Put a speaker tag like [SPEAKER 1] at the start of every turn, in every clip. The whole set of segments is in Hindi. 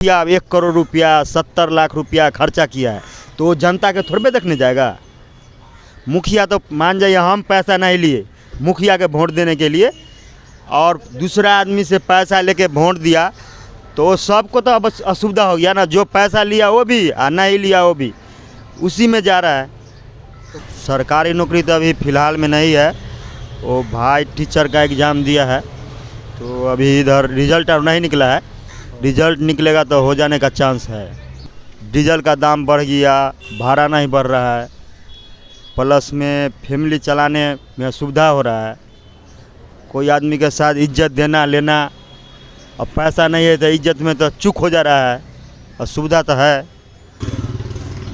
[SPEAKER 1] या 1 करोड़ रुपया 70 लाख रुपया खर्चा किया है तो वो जनता के थोड़े देखने जाएगा। मुखिया तो मान जाइए हम पैसा नहीं लिए मुखिया के वोट देने के लिए और दूसरा आदमी से पैसा लेके वोट दिया तो सबको तो अब असुविधा हो गया ना। जो पैसा लिया वो भी और नहीं लिया वो भी उसी में जा रहा है। सरकारी नौकरी तो अभी फ़िलहाल में नहीं है। वो भाई टीचर का एग्ज़ाम दिया है तो अभी इधर रिज़ल्ट अब नहीं निकला है। रिज़ल्ट निकलेगा तो हो जाने का चांस है। डीजल का दाम बढ़ गया, भाड़ा नहीं बढ़ रहा है, प्लस में फैमिली चलाने में सुविधा हो रहा है। कोई आदमी के साथ इज्जत देना लेना, अब पैसा नहीं है तो इज्जत में तो चूक हो जा रहा है। और सुविधा तो है।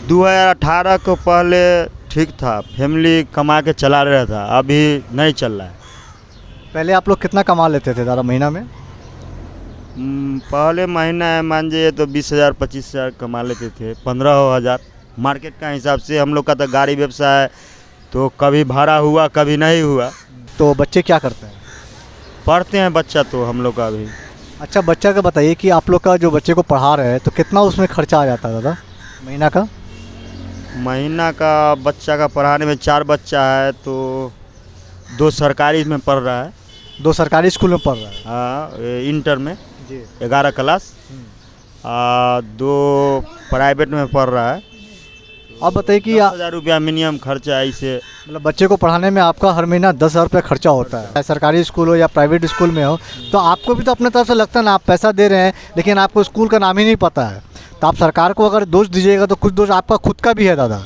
[SPEAKER 1] 2018 को पहले ठीक था, फैमिली कमा के चला रहा था, अभी नहीं चल रहा है।
[SPEAKER 2] पहले आप लोग कितना कमा लेते थे दादा महीना में?
[SPEAKER 1] पहले महीना है मान जाइए तो 20,000 25,000 कमा लेते थे, 15,000 मार्केट का हिसाब से। हम लोग का तो गाड़ी व्यवसाय है तो कभी भाड़ा हुआ कभी नहीं हुआ।
[SPEAKER 2] तो बच्चे क्या करते हैं?
[SPEAKER 1] पढ़ते हैं बच्चा तो हम लोग का अभी।
[SPEAKER 2] अच्छा, बच्चा का बताइए कि आप लोग का जो बच्चे को पढ़ा रहे हैं तो कितना उसमें खर्चा आ जाता है दादा महीना का?
[SPEAKER 1] महीना का बच्चा का पढ़ाने में 4 बच्चा है तो 2 सरकारी में पढ़ रहा है।
[SPEAKER 2] 2 सरकारी स्कूल में पढ़ रहा है?
[SPEAKER 1] हाँ, इंटर में
[SPEAKER 2] जी।
[SPEAKER 1] 11 क्लास। 2 प्राइवेट में पढ़ रहा है।
[SPEAKER 2] आप बताइए कि
[SPEAKER 1] 10,000 रुपया मिनिमम खर्चा है इसे।
[SPEAKER 2] मतलब बच्चे को पढ़ाने में आपका हर महीना 10,000 रुपये खर्चा होता है। सरकारी स्कूल हो या प्राइवेट स्कूल में हो तो आपको भी तो अपने तरफ से लगता है ना, आप पैसा दे रहे हैं लेकिन आपको स्कूल का नाम ही नहीं पता है। तो आप सरकार को अगर दोष दीजिएगा तो कुछ दोष आपका खुद का भी है दादा।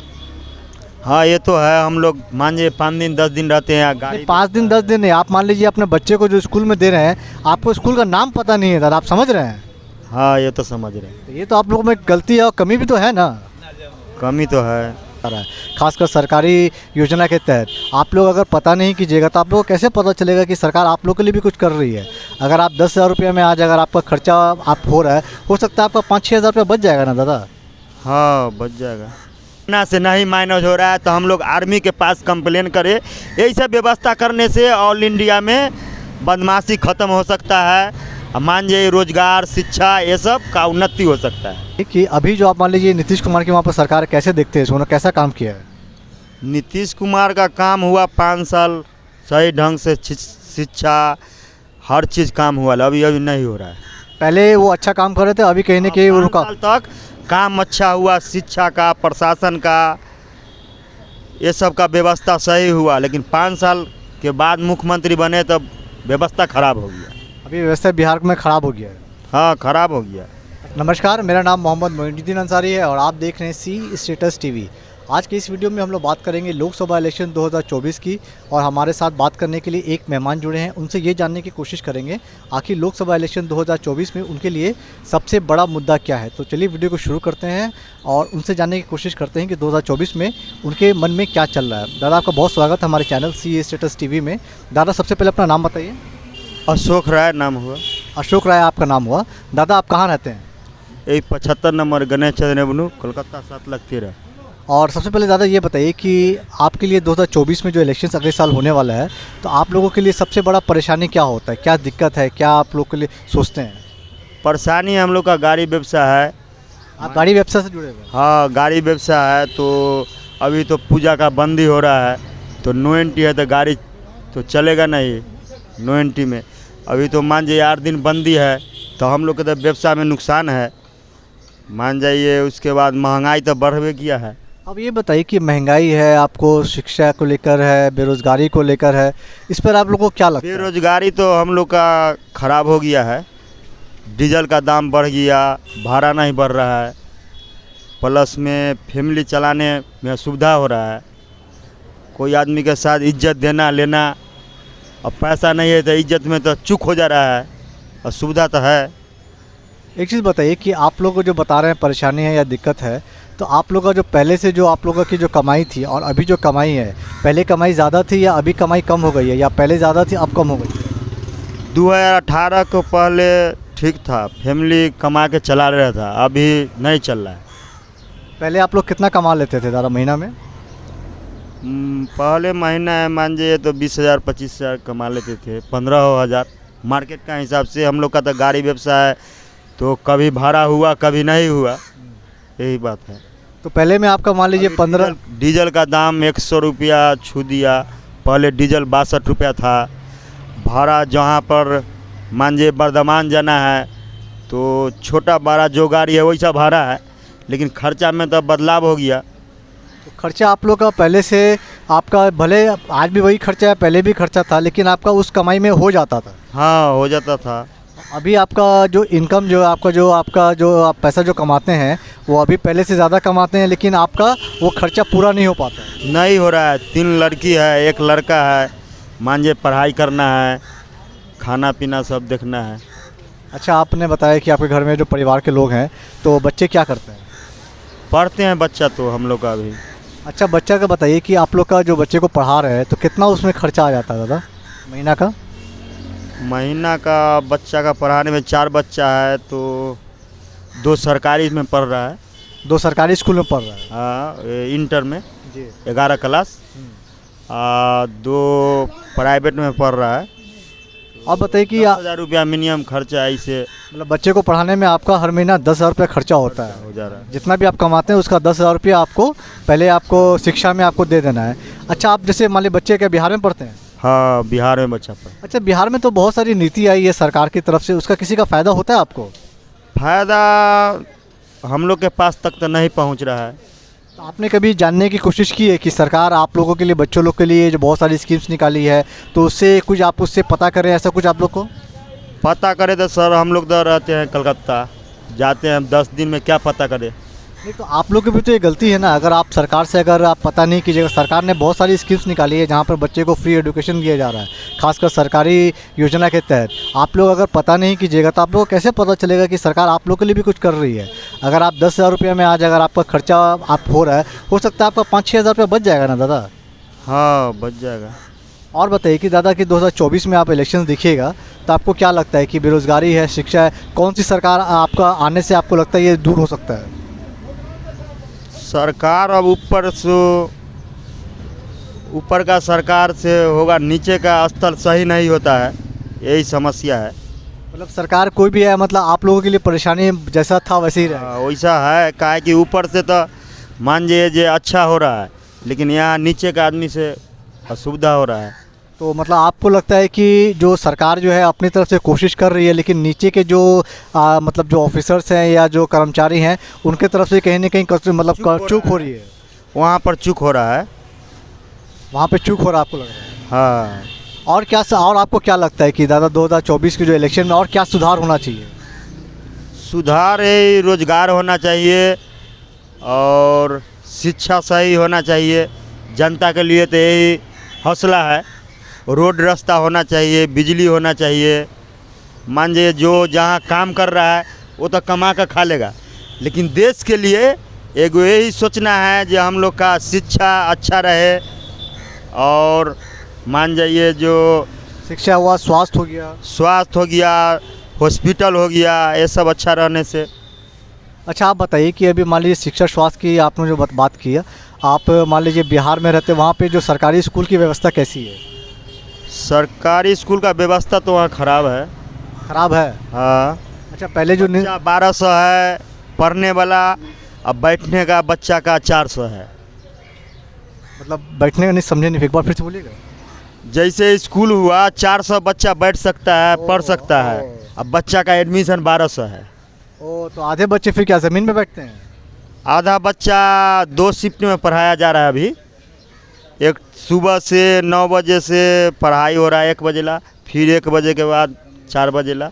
[SPEAKER 1] हाँ ये तो है। हम लोग मान लीजिए 5 दिन 10 दिन रहते हैं गाड़ी।
[SPEAKER 2] 5 दिन 10 दिन नहीं, आप मान लीजिए अपने बच्चे को जो स्कूल में दे रहे हैं आपको स्कूल का नाम पता नहीं है दादा, आप समझ रहे हैं?
[SPEAKER 1] हाँ ये तो समझ रहे हैं।
[SPEAKER 2] तो ये तो आप लोगों में गलती है और कमी भी तो है ना।
[SPEAKER 1] कमी तो है।
[SPEAKER 2] खासकर सरकारी योजना के तहत आप लोग अगर पता नहीं कीजिएगा तो आप लोगों को कैसे पता चलेगा कि सरकार आप लोग के लिए भी कुछ कर रही है। अगर आप 10,000 रुपये में आज अगर आपका खर्चा आप हो रहा है, हो सकता है आपका 5-6 हज़ार रुपये बच जाएगा ना दादा।
[SPEAKER 1] हाँ बच जाएगा। ना से नहीं मैनेज हो रहा है तो हम लोग आर्मी के पास कंप्लेन करें। यही सब व्यवस्था करने से ऑल इंडिया में बदमाशी ख़त्म हो सकता है। मान जाइए रोजगार शिक्षा ये सब का उन्नति हो सकता है।
[SPEAKER 2] कि अभी जो आप मान लीजिए नीतीश कुमार की वहाँ पर सरकार कैसे देखते हैं, उन्होंने कैसा काम किया है?
[SPEAKER 1] नीतीश कुमार का काम हुआ 5 साल सही ढंग से शिक्षा हर चीज़ काम हुआ, अभी नहीं हो रहा है।
[SPEAKER 2] पहले वो अच्छा काम कर रहे थे, अभी कहीं ना कहीं वो रुका।
[SPEAKER 1] 5 साल तक काम अच्छा हुआ, शिक्षा का प्रशासन का ये सब का व्यवस्था सही हुआ, लेकिन 5 साल के बाद मुख्यमंत्री बने तब व्यवस्था खराब हो गया।
[SPEAKER 2] अभी व्यवस्था बिहार में ख़राब हो गया है।
[SPEAKER 1] हाँ खराब हो गया।
[SPEAKER 2] नमस्कार, मेरा नाम मोहम्मद मोइनुद्दीन अंसारी है और आप देख रहे हैं सी स्टेटस टीवी। आज की इस वीडियो में हम लोग बात करेंगे लोकसभा इलेक्शन 2024 की और हमारे साथ बात करने के लिए एक मेहमान जुड़े हैं। उनसे ये जानने की कोशिश करेंगे आखिर लोकसभा इलेक्शन 2024 में उनके लिए सबसे बड़ा मुद्दा क्या है। तो चलिए वीडियो को शुरू करते हैं और उनसे जानने की कोशिश करते हैं कि 2024 में उनके मन में क्या चल रहा है। दादा आपका बहुत स्वागत है हमारे चैनल सी स्टेटस टीवी में। दादा सबसे पहले अपना नाम बताइए।
[SPEAKER 1] अशोक राय नाम हुआ।
[SPEAKER 2] अशोक राय आपका नाम हुआ। दादा आप कहाँ रहते हैं?
[SPEAKER 1] यही 75 नंबर गणेश चंद्र एवेन्यू, कोलकाता 7,13,000।
[SPEAKER 2] और सबसे पहले दादा ये बताइए कि आपके लिए 2024 में जो इलेक्शंस अगले साल होने वाला है तो आप लोगों के लिए सबसे बड़ा परेशानी क्या होता है, क्या दिक्कत है, क्या आप लोग के लिए सोचते हैं?
[SPEAKER 1] परेशानी हम लोग का गाड़ी व्यवसाय है।
[SPEAKER 2] आप गाड़ी व्यवसाय से जुड़े हुए हैं?
[SPEAKER 1] हाँ गाड़ी व्यवसाय है तो अभी तो पूजा का बंदी हो रहा है तो नो एंट्री है तो गाड़ी तो चलेगा नहीं। नो एंट्री में अभी तो मान जाइए 8 दिन बंदी है तो हम लोग के तो व्यवसाय में नुकसान है मान जाइए। उसके बाद महंगाई तो बढ़ किया है।
[SPEAKER 2] अब ये बताइए कि महंगाई है, आपको शिक्षा को लेकर है, बेरोज़गारी को लेकर है, इस पर आप लोगों को क्या लगता है?
[SPEAKER 1] बेरोज़गारी तो हम लोग का ख़राब हो गया है। डीजल का दाम बढ़ गया, भाड़ा नहीं बढ़ रहा है, प्लस में फैमिली चलाने में सुविधा हो रहा है। कोई आदमी के साथ इज्जत देना लेना, अब पैसा नहीं है तो इज्जत में तो चूक हो जा रहा है। और सुविधा तो है।
[SPEAKER 2] एक चीज़ बताइए कि आप लोग को जो बता रहे हैं परेशानी है या दिक्कत है, तो आप लोग का जो पहले से जो आप लोगों की जो कमाई थी और अभी जो कमाई है, पहले कमाई ज़्यादा थी या अभी कमाई कम हो गई है, या पहले ज़्यादा थी अब कम हो गई है?
[SPEAKER 1] 2018 को पहले ठीक था, फैमिली कमा के चला रहा था, अभी नहीं चल रहा है।
[SPEAKER 2] पहले आप लोग कितना कमा लेते थे दादा महीना में?
[SPEAKER 1] पहले महीना है मान जाइए तो 20,000 25,000 कमा लेते थे, 15,000 मार्केट का हिसाब से। हम लोग का तो गाड़ी व्यवसाय है तो कभी भाड़ा हुआ कभी नहीं हुआ, यही बात है।
[SPEAKER 2] तो पहले में आपका मान लीजिए 15
[SPEAKER 1] डीजल का दाम 100 रुपया छू दिया। पहले डीजल 62 रुपया था। भाड़ा जहाँ पर मान लीजिए बर्धमान जाना है तो छोटा बड़ा जो गाड़ी है वैसा भाड़ा है, लेकिन खर्चा में तो बदलाव हो गया।
[SPEAKER 2] तो खर्चा आप लोग का पहले से आपका भले आज भी वही खर्चा है, पहले भी खर्चा था, लेकिन आपका उस कमाई में हो जाता था।
[SPEAKER 1] हाँ, हो जाता था।
[SPEAKER 2] अभी आपका जो इनकम जो आपका जो आप पैसा जो कमाते हैं वो अभी पहले से ज़्यादा कमाते हैं, लेकिन आपका वो खर्चा पूरा नहीं हो पाता है।
[SPEAKER 1] नहीं हो रहा है। 3 लड़की है, 1 लड़का है। मान लीजिए पढ़ाई करना है, खाना पीना सब देखना है।
[SPEAKER 2] अच्छा, आपने बताया कि आपके घर में जो परिवार के लोग हैं तो बच्चे क्या करते हैं?
[SPEAKER 1] पढ़ते हैं बच्चा तो हम लोग का भी।
[SPEAKER 2] अच्छा, बच्चा का बताइए कि आप लोग का जो बच्चे को पढ़ा रहे हैं तो कितना उसमें खर्चा आ जाता है दादा महीना का?
[SPEAKER 1] महीना का बच्चा का पढ़ाने में 4 बच्चा है तो 2 सरकारी में पढ़ रहा है।
[SPEAKER 2] 2 सरकारी स्कूल में पढ़ रहा है।
[SPEAKER 1] हाँ, इंटर में
[SPEAKER 2] जी।
[SPEAKER 1] 11 क्लास। 2 प्राइवेट में पढ़ रहा है।
[SPEAKER 2] आप बताइए कि
[SPEAKER 1] 10,000 रुपया मिनिमम खर्चा है। इसे
[SPEAKER 2] मतलब बच्चे को पढ़ाने में आपका हर महीना 10,000 रुपये खर्चा होता है।
[SPEAKER 1] हो जा रहा है।
[SPEAKER 2] जितना भी आप कमाते हैं उसका 10,000 रुपया आपको पहले आपको शिक्षा में आपको दे देना है। अच्छा, आप जैसे मान लीजिए बच्चे क्या बिहार में पढ़ते हैं?
[SPEAKER 1] हाँ, बिहार में बच्चा पढ़।
[SPEAKER 2] अच्छा, बिहार में तो बहुत सारी नीति आई है सरकार की तरफ से, उसका किसी का फ़ायदा होता है आपको?
[SPEAKER 1] फ़ायदा हम लोग के पास तक तो नहीं पहुंच रहा है।
[SPEAKER 2] तो आपने कभी जानने की कोशिश की है कि सरकार आप लोगों के लिए, बच्चों लोग के लिए जो बहुत सारी स्कीम्स निकाली है, तो उससे कुछ आप उससे पता करें, ऐसा कुछ आप लोग को?
[SPEAKER 1] पता करें तो सर हम लोग तो रहते हैं कलकत्ता, जाते हैं हम 10 दिन में क्या पता करें।
[SPEAKER 2] नहीं, तो आप लोग की भी तो ये गलती है ना। अगर आप सरकार से अगर आप पता नहीं कीजिएगा, सरकार ने बहुत सारी स्कीम्स निकाली है जहाँ पर बच्चे को फ्री एजुकेशन दिया जा रहा है, खासकर सरकारी योजना के तहत। आप लोग अगर पता नहीं कीजिएगा तो आप लोग को कैसे पता चलेगा कि सरकार आप लोग के लिए भी कुछ कर रही है? अगर आप 10,000 रुपये में आज अगर आपका खर्चा आप हो रहा है, हो सकता है आपका 5-6 हज़ार रुपये बच जाएगा ना दादा?
[SPEAKER 1] हाँ, बच जाएगा।
[SPEAKER 2] और बताइए कि दादा कि 2024 में आप इलेक्शन देखिएगा तो आपको क्या लगता है कि बेरोज़गारी है, शिक्षा है, कौन सी सरकार आपका आने से आपको लगता है ये दूर हो सकता है?
[SPEAKER 1] सरकार अब ऊपर का सरकार से होगा, नीचे का स्तर सही नहीं होता है, यही समस्या है।
[SPEAKER 2] मतलब सरकार कोई भी है, मतलब आप लोगों के लिए परेशानी जैसा था वैसे ही रहेगा?
[SPEAKER 1] वैसा है, काहे कि ऊपर से तो मान लीजिए अच्छा हो रहा है, लेकिन यहाँ नीचे का आदमी से असुविधा हो रहा है।
[SPEAKER 2] तो मतलब आपको लगता है कि जो सरकार जो है अपनी तरफ से कोशिश कर रही है, लेकिन नीचे के जो मतलब जो ऑफिसर्स हैं या जो कर्मचारी हैं उनके तरफ से कहीं ना कहीं चूक हो रही है?
[SPEAKER 1] वहाँ पर चूक हो रहा है।
[SPEAKER 2] वहाँ पे चूक हो रहा है आपको लग रहा है?
[SPEAKER 1] हाँ।
[SPEAKER 2] और आपको क्या लगता है कि दादा 2024 के जो इलेक्शन में और क्या सुधार होना चाहिए?
[SPEAKER 1] सुधार है, रोजगार होना चाहिए और शिक्षा सही होना चाहिए। जनता के लिए तो यही हौसला है। रोड रास्ता होना चाहिए, बिजली होना चाहिए। मान लीजिए जो जहाँ काम कर रहा है वो तो कमा कर खा लेगा, लेकिन देश के लिए एक यही सोचना है कि हम लोग का शिक्षा अच्छा रहे और मान जाइए जो
[SPEAKER 2] शिक्षा हुआ, स्वास्थ्य हो गया,
[SPEAKER 1] हॉस्पिटल हो गया, ये सब अच्छा रहने से।
[SPEAKER 2] अच्छा, आप बताइए कि अभी मान लीजिए शिक्षा स्वास्थ्य की आपने जो बात की है, आप मान लीजिए बिहार में रहते, वहाँ पे जो सरकारी स्कूल की व्यवस्था कैसी है?
[SPEAKER 1] सरकारी स्कूल का व्यवस्था तो वहाँ ख़राब है।
[SPEAKER 2] ख़राब है?
[SPEAKER 1] हाँ।
[SPEAKER 2] अच्छा, पहले जो
[SPEAKER 1] 1200 है पढ़ने वाला, अब बैठने का बच्चा का 400 है।
[SPEAKER 2] मतलब बैठने का नहीं, समझे नहीं, एक बार फिर से बोलिएगा।
[SPEAKER 1] जैसे स्कूल हुआ 400 बच्चा बैठ सकता है, पढ़ सकता है, अब बच्चा का एडमिशन 1200 है।
[SPEAKER 2] तो आधे बच्चे फिर क्या ज़मीन में बैठते हैं?
[SPEAKER 1] आधा बच्चा 2 शिफ्ट में पढ़ाया जा रहा है अभी। एक सुबह से 9 बजे से पढ़ाई हो रहा है 1 बजे ला, फिर 1 बजे के बाद 4 बजे ला।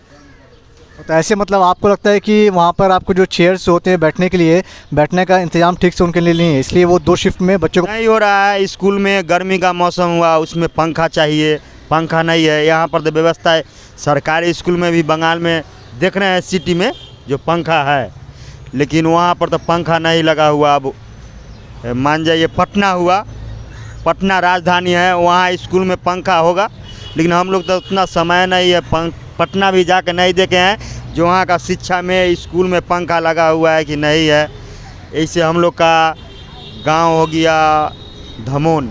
[SPEAKER 2] तो ऐसे मतलब आपको लगता है कि वहाँ पर आपको जो चेयर्स होते हैं बैठने के लिए, बैठने का इंतजाम ठीक से उनके लिए नहीं है, इसलिए वो 2 शिफ्ट में बच्चों को
[SPEAKER 1] नहीं हो रहा है। स्कूल में गर्मी का मौसम हुआ, उसमें पंखा चाहिए, पंखा नहीं है। यहाँ पर तो व्यवस्था है। सरकारी स्कूल में भी बंगाल में देख रहे हैं सिटी में जो पंखा है, लेकिन वहाँ पर तो पंखा नहीं लगा हुआ। अब मान जाइए पटना हुआ, पटना राजधानी है, वहाँ स्कूल में पंखा होगा, लेकिन हम लोग तो उतना समय नहीं है, पटना भी जाके नहीं देखे हैं जो वहाँ का शिक्षा में स्कूल में पंखा लगा हुआ है कि नहीं है। ऐसे हम लोग का गांव हो गया धमोन,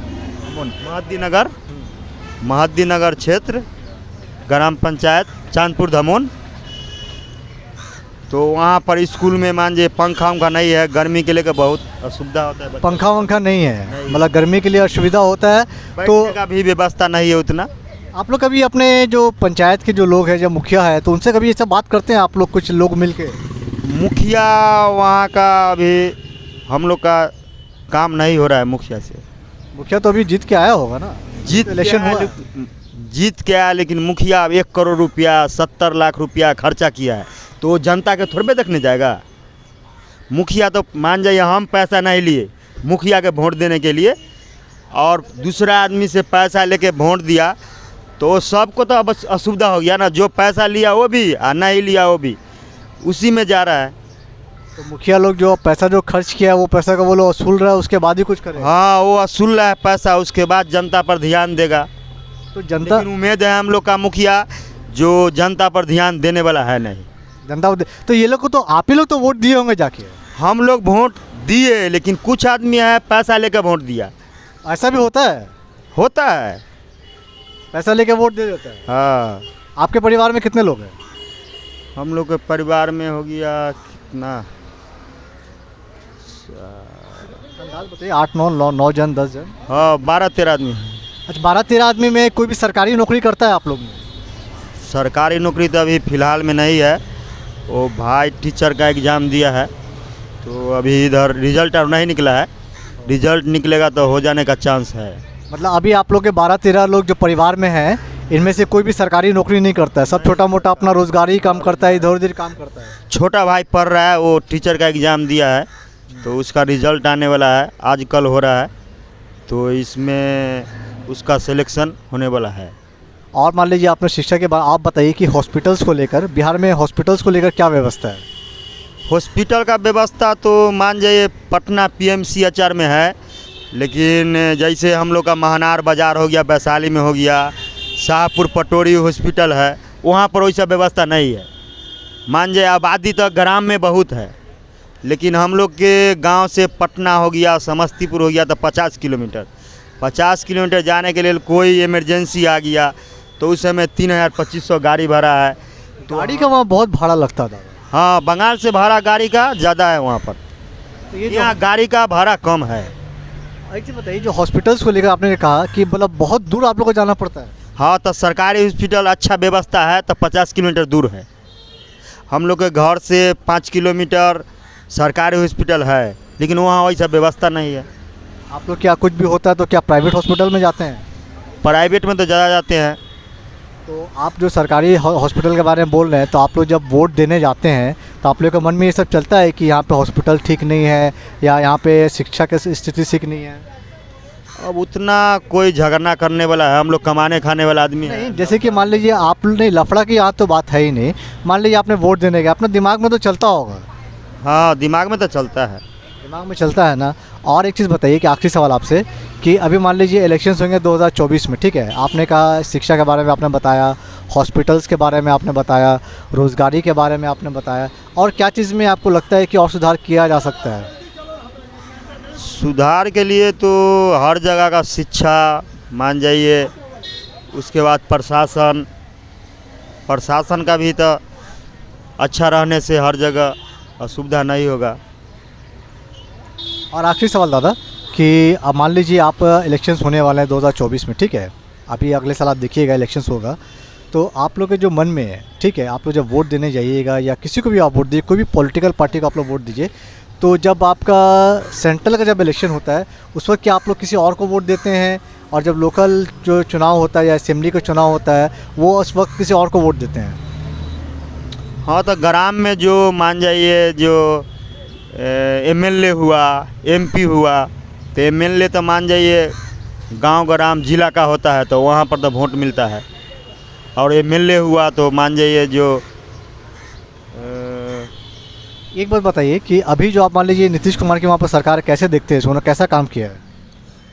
[SPEAKER 1] महद्दी नगर क्षेत्र, ग्राम पंचायत चांदपुर धमोन। तो वहाँ पर स्कूल में मान लीजिए पंखा उंखा नहीं है, गर्मी के लेकर बहुत असुविधा होता है।
[SPEAKER 2] पंखा वंखा नहीं है,
[SPEAKER 1] नहीं।
[SPEAKER 2] मतलब गर्मी के लिए असुविधा होता है। तो
[SPEAKER 1] बैठने का भी व्यवस्था नहीं है उतना।
[SPEAKER 2] आप लोग कभी अपने जो पंचायत के जो लोग हैं, जो मुखिया है, तो उनसे कभी ऐसा बात करते हैं आप लोग, कुछ लोग मिल के?
[SPEAKER 1] मुखिया वहाँ का अभी हम लोग का काम नहीं हो रहा है मुखिया से।
[SPEAKER 2] मुखिया तो अभी जीत के आया होगा ना,
[SPEAKER 1] जीत
[SPEAKER 2] इलेक्शन हुआ है।
[SPEAKER 1] जीत के आया, लेकिन मुखिया 1 करोड़ रुपया 70 लाख रुपया खर्चा किया है, तो वो जनता के थोड़े देखने जाएगा। मुखिया तो मान जाइए हम पैसा नहीं लिए मुखिया के वोट देने के लिए, और दूसरा आदमी से पैसा लेके वोट दिया, तो सबको तो अब असुविधा हो गया ना। जो पैसा लिया वो भी और नहीं लिया वो भी उसी में जा रहा है।
[SPEAKER 2] तो मुखिया लोग जो पैसा जो खर्च किया है, वो पैसा का वो लोग वसूल रहा है, उसके बाद ही कुछ करेगा।
[SPEAKER 1] हाँ, वो वसूल रहा है पैसा, उसके बाद जनता पर ध्यान देगा।
[SPEAKER 2] तो जनता
[SPEAKER 1] लेकिन उम्मीद है हम लोग का मुखिया जो जनता पर ध्यान देने वाला है नहीं।
[SPEAKER 2] जनता तो ये लोग को तो आप ही लोग तो वोट दिए होंगे जाके।
[SPEAKER 1] हम लोग वोट दिए, लेकिन कुछ आदमी है पैसा लेकर वोट दिया।
[SPEAKER 2] ऐसा भी होता है,
[SPEAKER 1] होता है।
[SPEAKER 2] पैसा लेके वोट दे देता है।
[SPEAKER 1] हाँ,
[SPEAKER 2] आपके परिवार में कितने लोग हैं?
[SPEAKER 1] हम लोग के परिवार में हो गया कितना,
[SPEAKER 2] अंदाज बताइए। 8-9 जन, 10 जन।
[SPEAKER 1] हाँ 12-13 आदमी हैं।
[SPEAKER 2] अच्छा, 12-13 आदमी में कोई भी सरकारी नौकरी करता है आप लोग में?
[SPEAKER 1] सरकारी नौकरी तो अभी फ़िलहाल में नहीं है। वो भाई टीचर का एग्ज़ाम दिया है, तो अभी इधर रिजल्ट और नहीं निकला है। रिजल्ट निकलेगा तो हो जाने का चांस है।
[SPEAKER 2] मतलब अभी आप लोग के 12-13 लोग जो परिवार में हैं, इनमें से कोई भी सरकारी नौकरी नहीं करता है, सब छोटा मोटा अपना रोजगारी काम करता है, इधर उधर काम करता है।
[SPEAKER 1] छोटा भाई पढ़ रहा है, वो टीचर का एग्ज़ाम दिया है, तो उसका रिजल्ट आने वाला है, आज कल हो रहा है, तो इसमें उसका सिलेक्शन होने वाला है।
[SPEAKER 2] और मान लीजिए आपने शिक्षा के बाद आप बताइए कि हॉस्पिटल्स को लेकर, बिहार में हॉस्पिटल्स को लेकर क्या व्यवस्था है?
[SPEAKER 1] हॉस्पिटल का व्यवस्था तो मान जाइए पटना PMCHR में है, लेकिन जैसे हम लोग का महनार बाज़ार हो गया, वैशाली में हो गया, शाहपुर पटोरी हॉस्पिटल है, वहाँ पर वैसा व्यवस्था नहीं है। मान जाइए आबादी तो ग्राम में बहुत है, लेकिन हम लोग के गांव से पटना हो गया, समस्तीपुर हो गया, तो 50 किलोमीटर जाने के लिए कोई इमरजेंसी आ गया तो उस समय 3,000-2,500 गाड़ी भाड़ा है। तो
[SPEAKER 2] गाड़ी का वहाँ बहुत भाड़ा लगता था।
[SPEAKER 1] हाँ, बंगाल से भाड़ा गाड़ी का ज़्यादा है वहाँ पर।
[SPEAKER 2] तो ये
[SPEAKER 1] यहाँ गाड़ी का भाड़ा कम है।
[SPEAKER 2] एक चीज़ बताइए, जो हॉस्पिटल्स को लेकर आपने कहा कि मतलब बहुत दूर आप लोग को जाना पड़ता है।
[SPEAKER 1] हाँ, तो सरकारी हॉस्पिटल अच्छा व्यवस्था है तो 50 किलोमीटर दूर है। हम लोग के घर से 5 किलोमीटर सरकारी हॉस्पिटल है, लेकिन वहाँ वैसा व्यवस्था नहीं है।
[SPEAKER 2] आप लोग क्या कुछ भी होता है तो क्या प्राइवेट हॉस्पिटल में जाते हैं?
[SPEAKER 1] प्राइवेट में तो ज़्यादा जाते हैं।
[SPEAKER 2] तो आप जो सरकारी हॉस्पिटल के बारे में बोल रहे हैं, तो आप लोग जब वोट देने जाते हैं तो आप लोग के मन में ये सब चलता है कि यहाँ पे हॉस्पिटल ठीक नहीं है या यहाँ पे शिक्षा की स्थिति ठीक नहीं है?
[SPEAKER 1] अब उतना कोई झगड़ना करने वाला है, हम लोग कमाने खाने वाला आदमी है।
[SPEAKER 2] नहीं, जैसे कि मान लीजिए आप नहीं, लफड़ा की यहाँ तो बात है ही नहीं। मान लीजिए आपने वोट देने गया, अपने दिमाग में तो चलता होगा।
[SPEAKER 1] हाँ, दिमाग में तो चलता है।
[SPEAKER 2] दिमाग में चलता है ना। और एक चीज़ बताइए कि आखिरी सवाल आपसे, कि अभी मान लीजिए इलेक्शंस होंगे 2024 में, ठीक है? आपने कहा शिक्षा के बारे में आपने बताया, हॉस्पिटल्स के बारे में आपने बताया, रोज़गारी के बारे में आपने बताया, और क्या चीज़ में आपको लगता है कि और सुधार किया जा सकता है?
[SPEAKER 1] सुधार के लिए तो हर जगह का शिक्षा मान जाइए, उसके बाद प्रशासन का भी तो अच्छा रहने से हर जगह असुविधा नहीं होगा।
[SPEAKER 2] और आखिरी सवाल दादा, कि अब मान लीजिए आप इलेक्शंस होने वाले हैं 2024 में, ठीक है? अभी अगले साल आप देखिएगा इलेक्शंस होगा, तो आप लोग के जो मन में है, ठीक है, आप लोग जब वोट देने जाइएगा या किसी को भी आप वोट दीजिए, कोई भी पॉलिटिकल पार्टी को आप लोग वोट दीजिए, तो जब आपका सेंट्रल का जब इलेक्शन होता है उस वक्त क्या आप लोग किसी और को वोट देते हैं? और जब लोकल जो चुनाव होता है या असेंबली का चुनाव होता है, वो उस वक्त किसी और को वोट देते हैं?
[SPEAKER 1] हाँ, तो ग्राम में जो मान जाइए जो MLA हुआ, MP हुआ, तो MLA तो मान जाइए गांव ग्राम जिला का होता है, तो वहाँ पर तो वोट मिलता है। और MLA हुआ तो मान जाइए जो
[SPEAKER 2] एक बात बताइए कि अभी जो आप मान लीजिए नीतीश कुमार की वहाँ पर सरकार कैसे देखते हैं, उन्होंने कैसा काम किया है?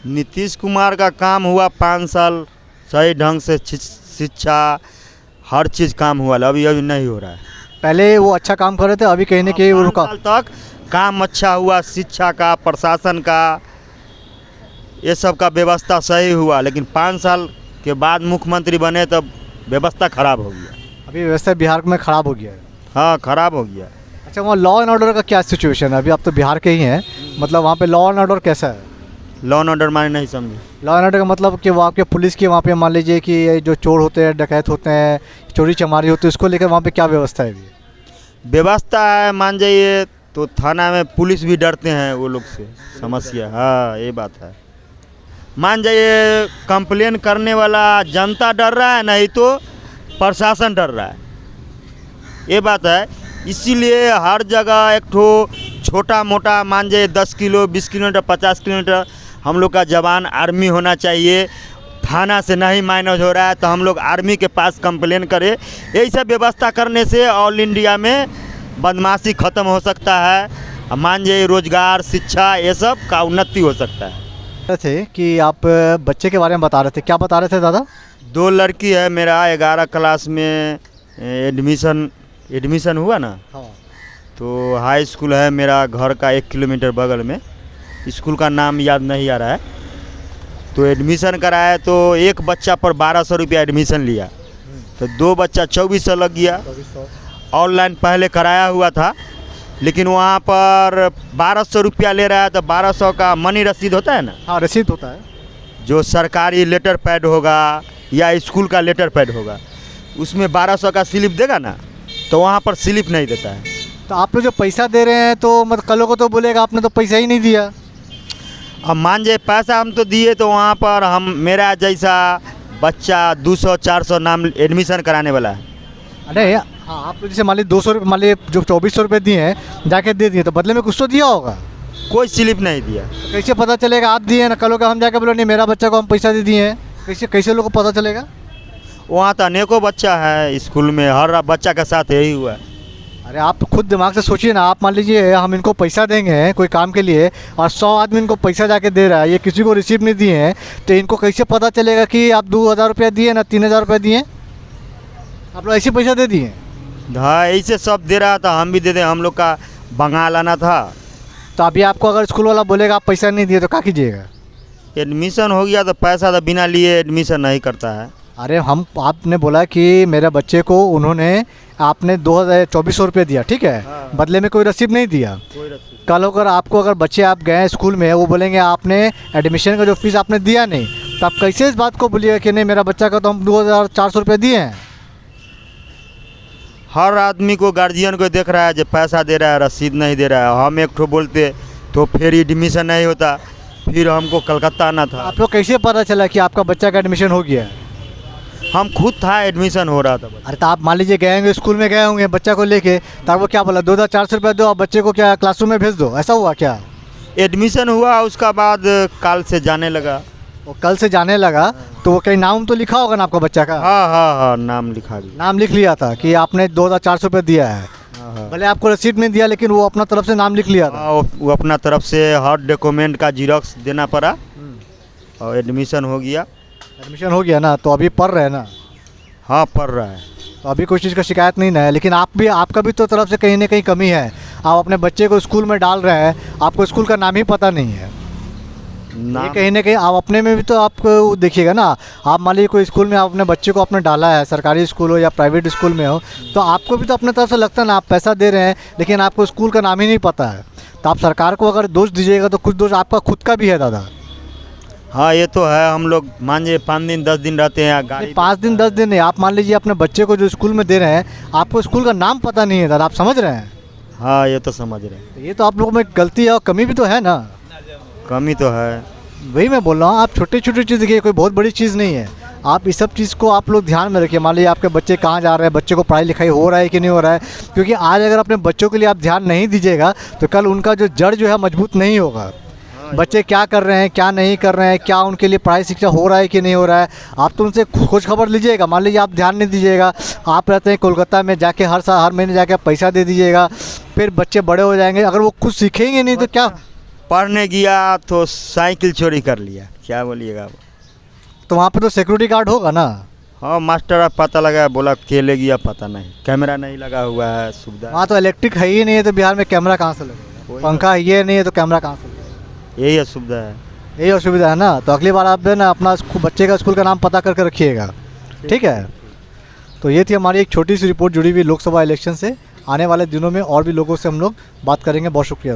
[SPEAKER 1] नीतीश कुमार का काम हुआ 5 साल सही ढंग से शिक्षा हर चीज़ काम हुआ, अभी नहीं हो रहा है।
[SPEAKER 2] पहले वो अच्छा काम कर रहे थे, अभी कहीं ना कहीं वो
[SPEAKER 1] 5
[SPEAKER 2] रुका।
[SPEAKER 1] साल तक काम अच्छा हुआ, शिक्षा का, प्रशासन का, ये सब का व्यवस्था सही हुआ, लेकिन 5 साल के बाद मुख्यमंत्री बने तब व्यवस्था खराब हो गया।
[SPEAKER 2] अभी व्यवस्था बिहार में ख़राब हो गया है।
[SPEAKER 1] हाँ, खराब हो गया।
[SPEAKER 2] अच्छा, वहाँ लॉ एंड ऑर्डर का क्या सिचुएशन है? अभी आप तो बिहार के ही हैं, मतलब वहाँ पे लॉ एंड ऑर्डर कैसा है?
[SPEAKER 1] लॉ एंड ऑर्डर माने नहीं समझे।
[SPEAKER 2] लॉ एंड ऑर्डर का मतलब कि वहाँ के पुलिस की वहाँ पे मान लीजिए कि ये जो चोर होते हैं, डकैत होते हैं, चोरी चमारी होती है, उसको लेकर वहाँ पे क्या व्यवस्था है अभी?
[SPEAKER 1] व्यवस्था है मान जाइए, तो थाना में पुलिस भी डरते हैं वो लोग से, समस्या। हाँ ये बात है। मान जाइए कंप्लेन करने वाला जनता डर रहा है, नहीं तो प्रशासन डर रहा है, ये बात है। इसीलिए हर जगह एक ठो छोटा मोटा मान जाइए 10 किलो 20 किलोमीटर 50 किलोमीटर हम लोग का जवान आर्मी होना चाहिए। थाना से नहीं मैनेज हो रहा है तो हम लोग आर्मी के पास कंप्लेन करें। यही सब व्यवस्था करने से ऑल इंडिया में बदमाशी ख़त्म हो सकता है। मान जाइए रोजगार शिक्षा ये सब का उन्नति हो सकता है।
[SPEAKER 2] थे कि आप बच्चे के बारे में बता रहे थे, क्या बता रहे थे दादा?
[SPEAKER 1] 2 लड़की है मेरा, 11 क्लास में एडमिशन हुआ ना।
[SPEAKER 2] हाँ।
[SPEAKER 1] तो हाई स्कूल है मेरा घर का 1 किलोमीटर बगल में, स्कूल का नाम याद नहीं आ रहा है। तो एडमिशन कराया तो एक बच्चा पर 1200 रुपया एडमिशन लिया, तो 2 बच्चा 2400 लग गया। ऑनलाइन पहले कराया हुआ था, लेकिन वहाँ पर 1200 रुपया ले रहा है, तो 1200 का मनी रसीद होता है ना।
[SPEAKER 2] हाँ, रसीद होता है।
[SPEAKER 1] जो सरकारी लेटर पैड होगा या स्कूल का लेटर पैड होगा, उसमें 1200 का स्लिप देगा ना, तो वहाँ पर स्लिप नहीं देता है।
[SPEAKER 2] तो आप लोग जो पैसा दे रहे हैं तो मतलब कल को तो बोलेगा आपने तो पैसा ही नहीं दिया।
[SPEAKER 1] अब मान जाए पैसा हम तो दिए, तो वहाँ पर हम मेरा जैसा बच्चा 200-400 नाम एडमिशन कराने वाला है।
[SPEAKER 2] अरे हाँ, आप लोग जैसे मान लीजिए 200 रुपये, मान लीजिए जो 2400 रुपये दिए हैं जाके दे दिए, तो बदले में कुछ तो दिया होगा।
[SPEAKER 1] कोई स्लिप नहीं दिया।
[SPEAKER 2] तो कैसे पता चलेगा आप दिए ना? कल को हम जाके बोले नहीं मेरा बच्चा को हम पैसा दे दिए हैं, कैसे लोगों को पता चलेगा?
[SPEAKER 1] वहाँ तो अनेकों बच्चा है स्कूल में, हर बच्चा के साथ यही हुआ है।
[SPEAKER 2] अरे आप खुद दिमाग से सोचिए ना। आप मान लीजिए हम इनको पैसा देंगे कोई काम के लिए और 100 आदमी इनको पैसा जाके दे रहा है, ये किसी को रिसीव नहीं दिए हैं, तो इनको कैसे पता चलेगा कि आप 2000 रुपया दिए ना 3000 रुपया दिए? आप लोग ऐसे पैसा दे दिए?
[SPEAKER 1] हाँ ऐसे सब दे रहा था, हम भी दे दें। हम लोग का बंगाल आना था।
[SPEAKER 2] तो अभी आपको अगर स्कूल वाला बोलेगा आप पैसा नहीं दिए तो क्या कीजिएगा?
[SPEAKER 1] एडमिशन हो गया तो पैसा तो बिना लिए एडमिशन नहीं करता है।
[SPEAKER 2] अरे आपने बोला कि मेरे बच्चे को आपने 2400 रुपये दिया, ठीक है।
[SPEAKER 1] हाँ।
[SPEAKER 2] बदले में कोई रसीद नहीं दिया।
[SPEAKER 1] कोई रसीद।
[SPEAKER 2] कल अगर अगर बच्चे आप गए स्कूल में, वो बोलेंगे आपने एडमिशन का जो फीस आपने दिया नहीं, तो आप कैसे इस बात को बोलिएगा कि नहीं मेरा बच्चा का तो हम 2400 रुपये दिए हैं?
[SPEAKER 1] हर आदमी को गार्जियन को देख रहा है जो पैसा दे रहा है रसीद नहीं दे रहा है। हम एक ठो बोलते तो फिर एडमिशन नहीं होता, फिर हमको कलकत्ता आना था।
[SPEAKER 2] आप लोग कैसे पता चला कि आपका बच्चा का एडमिशन हो गया है?
[SPEAKER 1] हम खुद था, एडमिशन हो रहा था।
[SPEAKER 2] अरे तो आप मान लीजिए गए होंगे स्कूल में, गए होंगे बच्चा को लेके, तब वो क्या बोला 2400 रुपये दो और बच्चे को क्या क्लासरूम में भेज दो, ऐसा हुआ क्या?
[SPEAKER 1] एडमिशन हुआ, उसका बाद कल से जाने लगा।
[SPEAKER 2] वो कल से जाने लगा तो वो कहीं नाम तो लिखा होगा ना आपका बच्चा का?
[SPEAKER 1] हाँ हाँ हाँ, नाम लिखा गया।
[SPEAKER 2] नाम लिख लिया था कि आपने 2400 रुपये दिया है।
[SPEAKER 1] हाँ।
[SPEAKER 2] भले आपको रसीद नहीं दिया, लेकिन वो अपना तरफ से नाम लिख लिया था।
[SPEAKER 1] हाँ, वो अपना तरफ से हर डॉक्यूमेंट का जीरोक्स देना पड़ा और एडमिशन हो गया।
[SPEAKER 2] एडमिशन हो गया ना, तो अभी पढ़ रहे हैं ना?
[SPEAKER 1] हाँ पढ़ रहा है।
[SPEAKER 2] तो अभी कोई चीज़ का शिकायत नहीं ना है, लेकिन आपका भी तो तरफ से कहीं ना कहीं कमी है। आप अपने बच्चे को स्कूल में डाल रहे हैं, आपको स्कूल का नाम ही पता नहीं है। ये कहीं ना कहीं आप अपने में भी तो आपको देखिएगा ना। आप मान लीजिए कोई स्कूल में आप अपने बच्चे को आपने डाला है, सरकारी स्कूल हो या प्राइवेट स्कूल में हो, तो आपको भी तो अपने तरफ से लगता है ना, आप पैसा दे रहे हैं लेकिन आपको स्कूल का नाम ही नहीं पता है। तो आप सरकार को अगर दोष दीजिएगा तो कुछ दोष आपका खुद का भी है दादा।
[SPEAKER 1] हाँ ये तो है। हम लोग मान लीजिए 5 दिन 10 दिन रहते हैं गाड़ी।
[SPEAKER 2] 5 दिन 10 दिन नहीं, आप मान लीजिए अपने बच्चे को जो स्कूल में दे रहे हैं, आपको स्कूल का नाम पता नहीं है दादा, आप समझ रहे हैं?
[SPEAKER 1] हाँ ये तो समझ रहे हैं।
[SPEAKER 2] तो ये तो आप लोगों में गलती है और कमी भी तो है ना।
[SPEAKER 1] कमी तो है।
[SPEAKER 2] वही मैं बोल रहा हूँ, आप छोटी छोटी चीज़ देखिए, कोई बहुत बड़ी चीज़ नहीं है। आप इस सब चीज़ को आप लोग ध्यान में रखिए। मान लीजिए आपके बच्चे कहाँ जा रहे हैं, बच्चे को पढ़ाई लिखाई हो रहा है कि नहीं हो रहा है, क्योंकि आज अगर अपने बच्चों के लिए आप ध्यान नहीं दीजिएगा तो कल उनका जो जड़ जो है मजबूत नहीं होगा। बच्चे क्या कर रहे हैं, क्या नहीं कर रहे हैं, क्या उनके लिए पढ़ाई शिक्षा हो रहा है कि नहीं हो रहा है, आप तो उनसे खोज खबर लीजिएगा। मान लीजिए आप ध्यान नहीं दीजिएगा, आप रहते हैं कोलकाता में, जाके हर महीने जाके पैसा दे दीजिएगा, फिर बच्चे बड़े हो जाएंगे, अगर वो कुछ सीखेंगे नहीं तो क्या?
[SPEAKER 1] पढ़ने गया तो साइकिल चोरी कर लिया, क्या बोलिएगा।
[SPEAKER 2] तो वहाँ पे तो सिक्योरिटी गार्ड होगा ना।
[SPEAKER 1] हाँ मास्टर आप पता लगा, बोला खेले गया, पता नहीं, कैमरा नहीं लगा हुआ है, सुविधा।
[SPEAKER 2] वहाँ तो इलेक्ट्रिक है ही नहीं है, तो बिहार में कैमरा कहाँ से लगेगा? पंखा ये नहीं है तो कैमरा कहाँ से लगेगा?
[SPEAKER 1] यही असुविधा है।
[SPEAKER 2] यही असुविधा है ना। तो अगली बार आप ना अपना बच्चे का स्कूल का नाम पता करके रखिएगा, ठीक है? तो ये थी हमारी एक छोटी सी रिपोर्ट जुड़ी हुई लोकसभा इलेक्शन से। आने वाले दिनों में और भी लोगों से हम लोग बात करेंगे। बहुत शुक्रिया।